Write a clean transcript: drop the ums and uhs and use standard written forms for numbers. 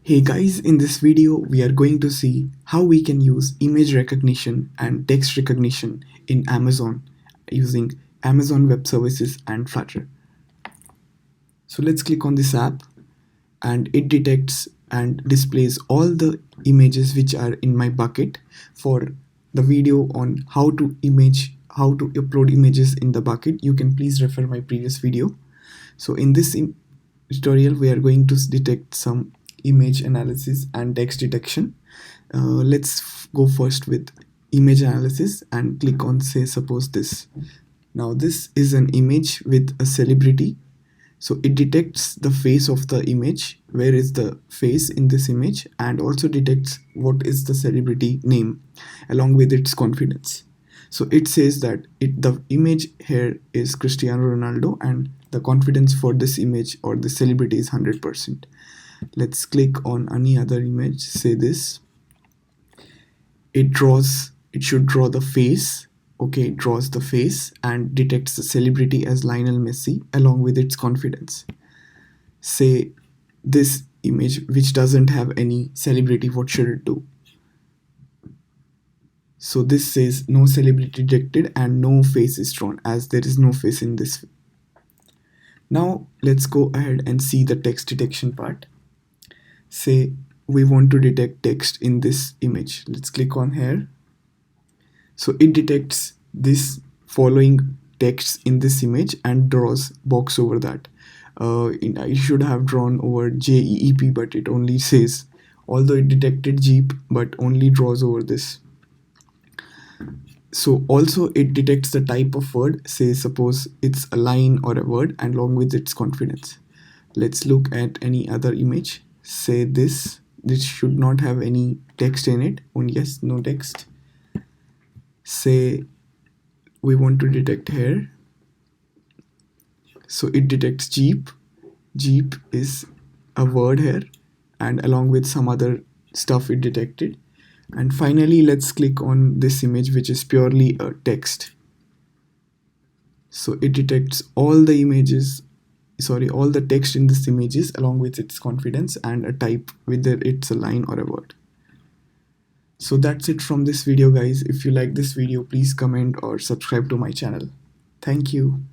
Hey guys, in this video we are going to see how we can use image recognition and text recognition in Amazon using Amazon Web Services and Flutter. So let's click on this app and it detects and displays all the images which are in my bucket. For the video on how to upload images in the bucket, you can please refer my previous video. So in this tutorial we are going to detect some image analysis and text detection. Let's go first with image analysis and click on suppose this. Now this is an image with a celebrity, so it detects the face of the image, where is the face in this image, and also detects what is the celebrity name along with its confidence. So it says that the image here is Cristiano Ronaldo and the confidence for this image or the celebrity is 100%. Let's click on any other image, say this. It should draw the face. Okay, it draws the face and detects the celebrity as Lionel Messi along with its confidence. Say this image which doesn't have any celebrity, what should it do? So this says no celebrity detected and no face is drawn, as there is no face in this. Now let's go ahead and see the text detection part. Say we want to detect text in this image. Let's click on here. So it detects this following text in this image and draws box over that. I should have drawn over JEEP, but it only says, although it detected Jeep, but only draws over this. So also it detects the type of word, say suppose it's a line or a word, and along with its confidence. Let's look at any other image. Say this should not have any text in it. Yes, no text. Say we want to detect here, so it detects Jeep. Jeep is a word here, and along with some other stuff it detected. And finally let's click on this image which is purely a text. So it detects all the text in this images along with its confidence and a type, whether it's a line or a word. So that's it from this video guys. If you like this video, please comment or subscribe to my channel. Thank you.